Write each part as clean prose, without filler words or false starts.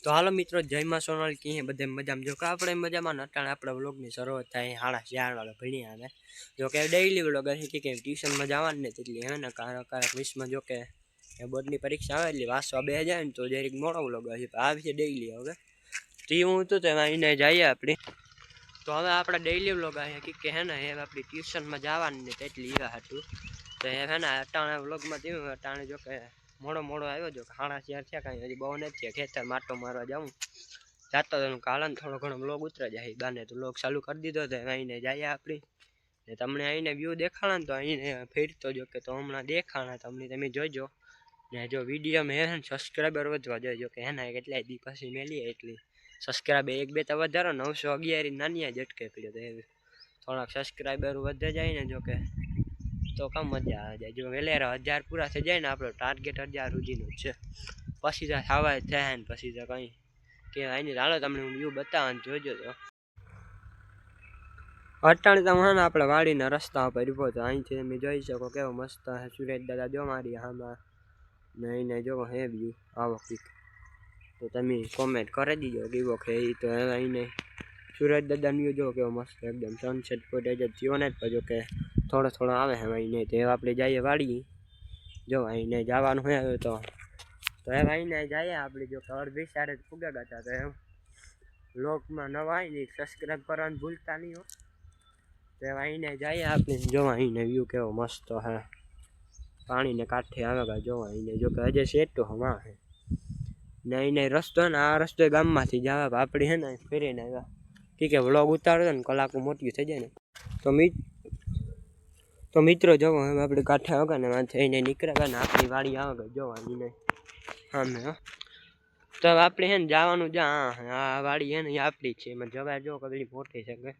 તો હાલો મિત્રો, જય માં સોનલ કી બધે મજામાં. જો કે આપણે મજામાં અટાણે આપણા વ્લોગની શરૂઆત થાય 4:30 વાગે ભણ્યા આવે. જો કે ડેઈલી વ્લોગ હશે કે ટ્યુશનમાં જવાનું ને એટલે હે ને કારક વિશમાં જો કે બોર્ડની પરીક્ષા આવે એટલે વાંચવા બે જાય ને તો જરીક મોડો વ્લોગ હશે. આવી છે ડેઈલી. હવે તી હું તો તેમાં એને જઈએ આપણે. તો હવે આપણા ડેઈલી વ્લોગ આવે કે હે ને એ આપણી ટ્યુશનમાં જવાનું ને તેટલી એવા હતું તો હે ને અટાણે વ્લોગમાં થયું. અટાણે જો કે મોડો આવ્યો. જો 4:30 થયા, કાંઈ હજી બહુ નથી. ખેતર માટો મારવા જાઉં જાતો કાલન થોડો ઘણો વ્લોગ ઉતરા જાય બાને તો વ્લોગ ચાલુ કરી દીધો તો અહીંને જઈએ આપણી ને તમને અહીંને વ્યૂ દેખાડા ને તો અહીંને ફેરતો જો કે તો હમણાં દેખાણા તમને તમે જોઈજો. ને જો વિડીયોમાં હે ને સબસ્ક્રાઈબર વધવા જોઈએ. જો કે હે ને કેટલાય દી પછી મેલીએ એટલી સબસ્ક્રાઈબર 1-2 તો વધારો. 911 નાની જ અટકે પડ્યો તો એવી થોડાક સબસ્ક્રાઈબર વધે જાય ને જો કે તો કામ મજા આવે જાય. જો વેલેરા 1000 પૂરા થઈ જાય ને આપણો ટાર્ગેટ 1000 સુધીનો છે. પછી તો ખાવા થાય ને પછી તો કંઈ કે આની હાલો તમને હું વ્યૂ બતાવવાનું જોજો. તો અટાણે તમે ને આપણે વાડીના રસ્તા ઉપર ઊભો તો અહીંથી તમે જોઈ શકો કેવો મસ્ત સુરેશ દાદા જો મારી આમાં ને એને જો હે વ્યૂ આવો કંઈક તો તમે કોમેન્ટ કરી દીજો કેવો કે એ તો અહીંને સુરેશ દાદા વ્યૂ જો કેવો મસ્ત એકદમ સનસેટ ફૂટેજ થયો ને જો કે થોડો આવે હવે અહીંને તે આપણે જઈએ વાડી. જો અહીંને જવાનું હોય તો હવે અહીંને જઈએ આપણે. જો કે અડધી સાડે ફૂગા હતા તો એમ વ્લોગમાં નવા આવી ને સબસ્ક્રાઈબ કરવાનું ભૂલતા નહીં હો. તો અહીંને જઈએ આપણે. જો અહીંને વ્યૂ કેવો મસ્ત હે પાણીને કાંઠે આવે જો અહીંને જો કે હજે સેટો હવા હે ને અહીંને રસ્તો ને આ રસ્તો ગામમાંથી જ આવે. આપણે હે ને ફેરીને આવ્યા ઠીક છે. વ્લોગ ઉતારો ને કલાક મોટી થઈ જાય ને તો મિત્રો જો હવે આપણે કાંઠે આવે ને વાંચે એને નીકળે ને આપણી વાડી આવે જોવાની નહીં હા તો આપણે હે ને જવાનું આ વાડી હે ને આપણી છે. એમાં જવા જો કેટલી મોટી છે કે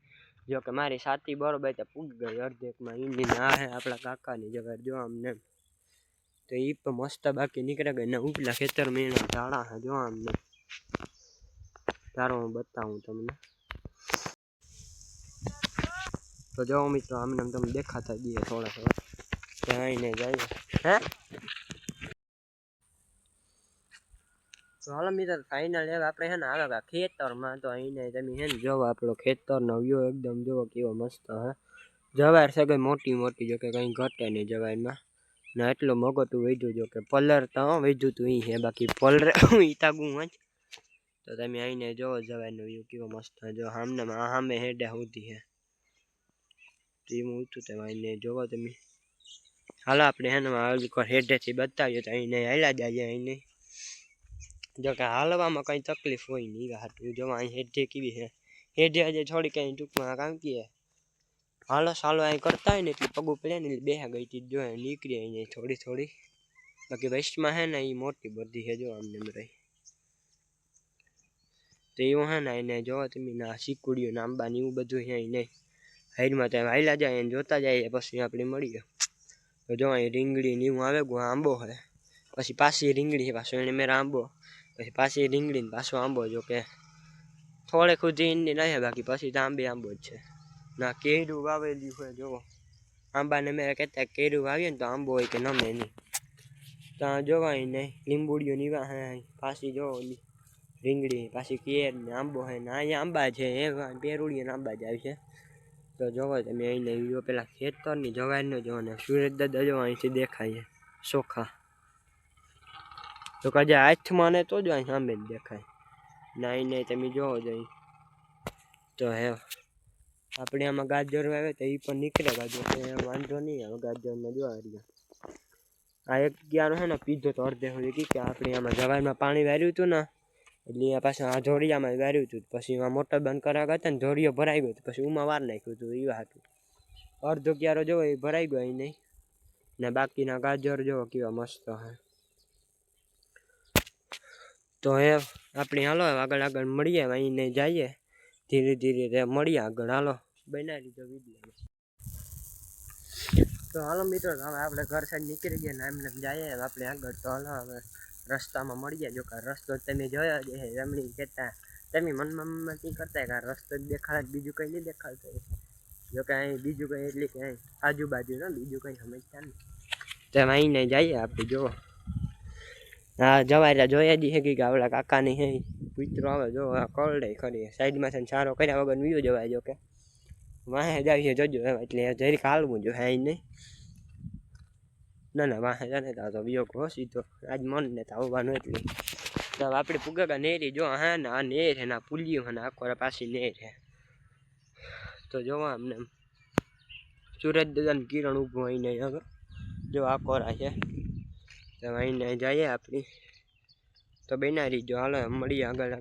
જો કે મારી સાથી બરોબર તો પૂગ ગઈ અડધેકમાં ઈની ના હે આપણા કાકાની જગા જો આમને તો એ પણ મસ્ત બાકી નીકળે ગઈ ને ઉપલા ખેતરમાં એના ઝાડા હે જો આમને તારો હું બતાવું તમને. તો જો મિત્રો આમને તમને દેખાતા દઈએ થોડા આવીને જાય હે. તો હાલો મિત્ર ફાઇનલ હવે આપણે હે ને આવે ખેતરમાં તો અહીંને તમે હે ને જોવો આપણો ખેતરનો વ્યૂ એકદમ જોવો કેવો મસ્ત હે. જવાર છે કઈ મોટી જો કે કંઈ ઘટે નહીં જવારમાં ને એટલું મગોટું વધ્યું. જો કે પલર તો વધ્યું તું એ હે બાકી પલર ઈતાગું જ. તો તમે અહીંને જોવો જવારનો વ્યૂ કેવો મસ્ત જો સામે હેડે સુધી હે ટીમ ઊંચું તેમ અહીંને જોવો તમે. હાલો આપણે હે ને હેડેથી બતાવીએ તો અહીંને હાલ્યા જાય અહીંને જો કે હાલવામાં કંઈ તકલીફ હોય નહીં હાટું. જો અહીં હેઠે કેવી છે હેઠે હજે થોડી કંઈ ટૂંકમાં કામ કે હાલો સાલો અહીં કરતા હોય ને એટલે પગું પડે ને એટલે બેહા ગઈ હતી જો નીકળી અહીં થોડી બાકી વેસ્ટમાં હે ને એ મોટી બધી છે જો આમને રહી તો એવું હે ને એને જોવો તમે ના શીકુડીઓ આંબા ને એવું બધું અહીં નહીં હાઈડમાં ત્યાં હાલ્યા જાય એને જોતા જાય પછી આપણે મળીએ. તો જો અહીં રીંગણી ને એવું આવે આંબો હે પછી પાછી રીંગણી પાછો એને મેરા આંબો પછી પાછી રીંગણી ને પાછો આંબો. જો કે થોડે ખુદી ઈંડી નહીં બાકી પછી તો આંબો જ છે ના કેરું વાવેલી હોય. જોવો આંબાને મેં કહેતા કેરું વાવીએ ને તો આંબો હોય કે નમે નહીં ત્યાં જોવાય નહીં લીંબુડીઓ નીવા હે પાછી જો રીંગણી પાછી કેર ને આંબો હે ને અહીંયા આંબા છે એ પેરુડીને આંબા જ આવે છે. તો જોવો તમે અહીંને જો પેલા ખેતરની જવારનો જોવો ને સુરેશ દાદા જો અહીંથી દેખાય ચોખા તો કજે હાથમાં ને તો જ અહીં સામે જ દેખાય ને અહીંને તમે જોવો જોઈ તો હે આપણે આમાં ગાજર આવે તો એ પણ નીકળે ગાજર વાંધો નહીં આવે ગાજરમાં જોવા રહ્યા. આ એક ક્યારો હે ને પીધો તો અડધે સુધી કે આપણે આમાં જવારમાં પાણી વાર્યું હતું ને એટલે આ પાછું આ જોડિયામાં વાર્યું હતું પછી એમાં મોટર બંધ કરાવવા હતા ને જોડિયો ભરાઈ ગયો પછી ઉમાં વાર નાખ્યું હતું એ હતું. અડધો ક્યારો જોવો એ ભરાઈ ગયો અહીં નહીં ને બાકીના ગાજર જોવો કેવા મસ્ત હે. તો હે આપણે હાલો આગળ મળીએ અહીંને જઈએ ધીરે મળીએ આગળ. હાલો બનાવી લીધો વિડીયો. તો હાલો મિત્રો હવે આપણે ઘર સાઈડ નીકળી ગયા ને એમને જઈએ આપણે આગળ. તો હાલો હવે રસ્તામાં મળીએ. જો કે રસ્તો તમે જોયો છે રમણી કહેતા તમે મનમાં કંઈ કરતા કે રસ્તો જ દેખાડે બીજું કંઈ નહીં દેખાડતો. જો કે અહીં બીજું કંઈ એટલે કે આજુબાજુ ને બીજું કંઈ સમજતા નહીં તેમ અહીંને જઈએ આપણે. જુઓ હા જવાય જોયા જ છે કે આવડા કાકાની હે કૂતરો આવે જો કરડે ખરી સાઈડમાં છે સારો કર્યા વગર વીયો જવાય જો કે વાહે જાય જજો એટલે જરીક હાલવું જો હે નહીં ના વાહે જાને તો વિયો ઘોસી તો આજ મન ને તો આવવાનું એટલે તો આપણે પુગા નેરી જો હા ને આ નેર હે ના પુલિયું હે ને આખો પાછી નેર હે તો જોવા અમને સુરજ દાદાનું કિરણ ઊભું હોય નહીં હવે જો આ કોરા છે તો અહીંને જઈએ આપણી તો બેનારી જો હાલો મળીએ આગળ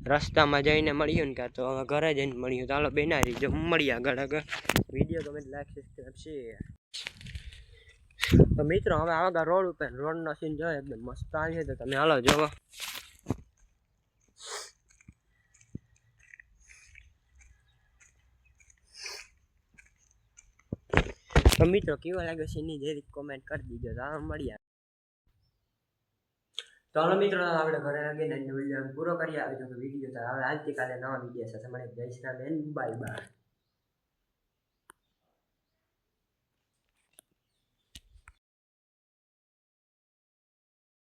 રસ્તામાં જઈને મળ્યું ને કાં તો હવે ઘરે જઈને મળ્યું તો હાલો બેનારી જો મળીએ આગળ વિડીયો ગમે લાઈક સબસ્ક્રાઈબ શેર તો મિત્રો હવે આવા રોડ ઉપર રોડનો સીન જો એકદમ મસ્ત આવી તો તમે હાલો જોવો તો મિત્રો કેવા લાગે છે એની જરીક કોમેન્ટ કરી દીજો તો મળીએ તો હાલો મિત્રો આપણે ઘરે આવીને વિડીયો પૂરો કરી આવે તો વિડીયો તો હવે આવતીકાલે નવા વિડીયો સાથે મળે જય શ્રી રામ બાય બાય